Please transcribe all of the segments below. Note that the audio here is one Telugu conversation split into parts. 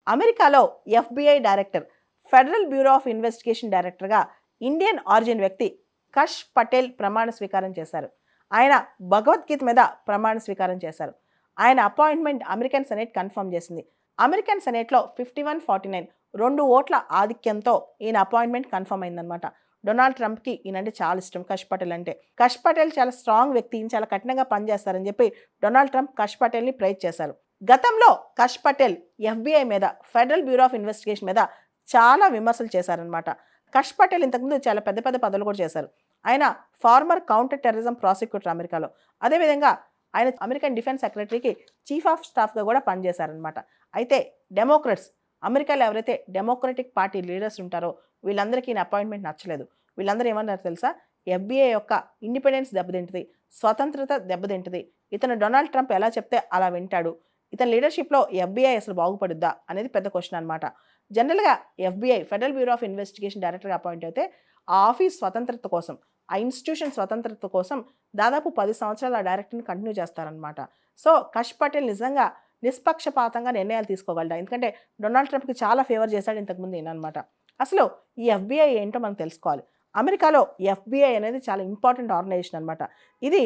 అమెరికాలో FBI director, federal bureau of investigation డైరెక్టర్గా ఇండియన్ ఆరిజిన్ వ్యక్తి కష్ పటేల్ ప్రమాణ స్వీకారం చేశారు. ఆయన భగవద్గీత మీద ప్రమాణ స్వీకారం చేశారు. ఆయన అపాయింట్మెంట్ అమెరికన్ సెనేట్ కన్ఫర్మ్ చేసింది. అమెరికన్ సెనేట్లో 51-49 2 ఓట్ల ఆధిక్యంతో ఈయన అపాయింట్మెంట్ కన్ఫర్మ్ అయిందనమాట. డొనాల్డ్ ట్రంప్కి ఈయనంటే చాలా ఇష్టం కష్ పటేల్ అంటే. కష్ పటేల్ చాలా స్ట్రాంగ్ వ్యక్తి, ఈయన చాలా కఠినంగా పనిచేస్తారని చెప్పి డొనాల్డ్ ట్రంప్ కష్ పటేల్ని ప్రైజ్ చేశారు. గతంలో కష్ పటేల్ ఎఫ్బిఐ మీద, ఫెడరల్ బ్యూరో ఆఫ్ ఇన్వెస్టిగేషన్ మీద చాలా విమర్శలు చేశారనమాట. కష్ పటేల్ ఇంతకుముందు చాలా పెద్ద పెద్ద పదవులు కూడా చేశారు. ఆయన ఫార్మర్ కౌంటర్ టెర్రరిజం ప్రాసిక్యూటర్ అమెరికాలో. అదేవిధంగా ఆయన అమెరికన్ డిఫెన్స్ సెక్రటరీకి చీఫ్ ఆఫ్ స్టాఫ్గా కూడా పనిచేశారనమాట. అయితే డెమోక్రట్స్, అమెరికాలో ఎవరైతే డెమోక్రటిక్ పార్టీ లీడర్స్ ఉంటారో వీళ్ళందరికీ ఈయన అపాయింట్మెంట్ నచ్చలేదు. వీళ్ళందరూ ఏమన్నారు తెలుసా? ఎఫ్బిఐ యొక్క ఇండిపెండెన్స్ దెబ్బతింటుంది, స్వతంత్రత దెబ్బతింటుంది, ఇతను డొనాల్డ్ ట్రంప్ ఎలా చెప్తే అలా వింటాడు, ఇతని లీడర్షిప్లో ఎఫ్బిఐ అసలు బాగుపడుద్దా అనేది పెద్ద క్వశ్చన్ అనమాట. జనరల్గా FBI, federal bureau of investigation డైరెక్టర్గా అపాయింట్ అయితే ఆ ఆఫీస్ స్వతంత్రత కోసం, ఆ ఇన్స్టిట్యూషన్ స్వతంత్రత కోసం దాదాపు 10 సంవత్సరాలు ఆ డైరెక్టర్ని కంటిన్యూ చేస్తారనమాట. సో కష్ పటేల్ నిజంగా నిష్పక్షపాతంగా నిర్ణయాలు తీసుకోగలడా? ఎందుకంటే డొనాల్డ్ ట్రంప్కి చాలా ఫేవర్ చేశాడు ఇంతకుముందు ఈయనమాట. అసలు ఈ ఎఫ్బిఐ ఏంటో మనం తెలుసుకోవాలి. అమెరికాలో ఎఫ్బిఐ అనేది చాలా ఇంపార్టెంట్ ఆర్గనైజేషన్ అనమాట. ఇది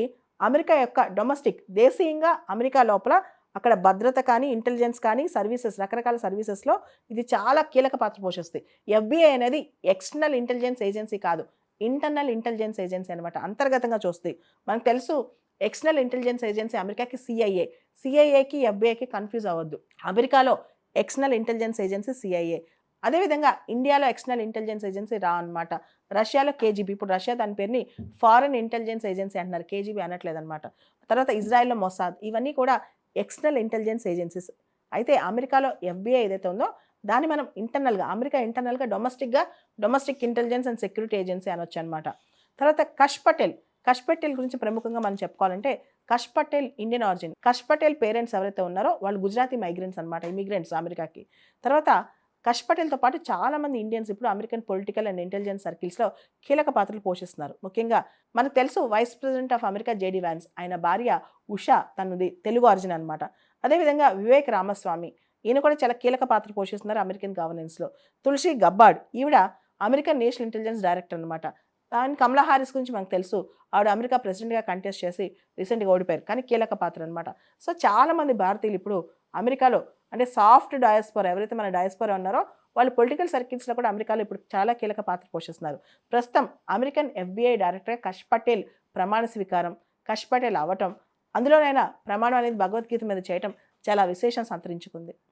అమెరికా యొక్క డొమెస్టిక్, దేశీయంగా అమెరికా లోపల అక్కడ భద్రత కానీ, ఇంటెలిజెన్స్ కానీ, సర్వీసెస్, రకరకాల సర్వీసెస్లో ఇది చాలా కీలక పాత్ర పోషిస్తుంది. ఎఫ్బిఐ అనేది ఎక్స్టర్నల్ ఇంటెలిజెన్స్ ఏజెన్సీ కాదు, ఇంటర్నల్ ఇంటెలిజెన్స్ ఏజెన్సీ అనమాట. అంతర్గతంగా చూస్తుంది. మనకు తెలుసు ఎక్స్టర్నల్ ఇంటెలిజెన్స్ ఏజెన్సీ అమెరికాకి సిఐఏ. సిఐఏకి ఎఫ్బిఐకి కన్ఫ్యూజ్ అవ్వద్దు. అమెరికాలో ఎక్స్టర్నల్ ఇంటెలిజెన్స్ ఏజెన్సీ సిఐఏ. అదేవిధంగా ఇండియాలో ఎక్స్టర్నల్ ఇంటెలిజెన్స్ ఏజెన్సీ రా అనమాట. రష్యాలో కేజీబీ. ఇప్పుడు రష్యా దాని పేరుని ఫారెన్ ఇంటెలిజెన్స్ ఏజెన్సీ అంటున్నారు, కేజీబీ అనట్లేదు అనమాట. తర్వాత ఇజ్రాయెల్లో మొసాద్. ఇవన్నీ కూడా ఎక్స్టర్నల్ ఇంటెలిజెన్స్ ఏజెన్సీస్. అయితే అమెరికాలో ఎఫ్బిఐ ఏదైతే ఉందో దాన్ని మనం ఇంటర్నల్గా, అమెరికా ఇంటర్నల్గా domestic intelligence and security agency అనొచ్చు అనమాట. తర్వాత కష్ పటేల్ గురించి ప్రముఖంగా మనం చెప్పుకోవాలంటే కష్ పటేల్ ఇండియన్ ఆరిజిన్. కష్ పటేల్ పేరెంట్స్ ఎవరైతే ఉన్నారో వాళ్ళు గుజరాతీ మైగ్రెంట్స్ అనమాట, ఇమిగ్రెంట్స్ అమెరికాకి. తర్వాత కష్ పటేల్తో పాటు చాలామంది ఇండియన్స్ ఇప్పుడు అమెరికన్ పొలిటికల్ అండ్ ఇంటెలిజెన్స్ సర్కిల్స్లో కీలక పాత్రలు పోషిస్తున్నారు. ముఖ్యంగా మనకు తెలుసు vice president of America JD Vance, ఆయన భార్య ఉషా, తనది తెలుగు ఆరిజిన్ అనమాట. అదేవిధంగా వివేక్ రామస్వామి, ఈయన కూడా చాలా కీలక పాత్ర పోషిస్తున్నారు అమెరికన్ గవర్నెన్స్లో. తులసి గబ్బార్డ్, ఈవిడ అమెరికన్ నేషనల్ ఇంటెలిజెన్స్ డైరెక్టర్ అనమాట. అండ్ కమలా హారిస్ గురించి మనకు తెలుసు, ఆవిడ అమెరికా ప్రెసిడెంట్గా కంటెస్ట్ చేసి రీసెంట్గా ఓడిపోయారు, కానీ కీలక పాత్ర అనమాట. సో చాలామంది భారతీయులు ఇప్పుడు అమెరికాలో, అంటే సాఫ్ట్ డయాస్పోరా, ఎవరైతే మన డయాస్పోరా ఉన్నారో వాళ్ళు పొలిటికల్ సర్కిల్స్లో కూడా అమెరికాలో ఇప్పుడు చాలా కీలక పాత్ర పోషిస్తున్నారు. ప్రస్తుతం అమెరికన్ ఎఫ్బిఐ డైరెక్టర్ కష్ పటేల్ ప్రమాణ స్వీకారం, కష్ పటేల్ అవ్వటం, అందులోనైనా ప్రమాణం అనేది భగవద్గీత మీద చేయటం చాలా విశేషం సంతరించుకుంది.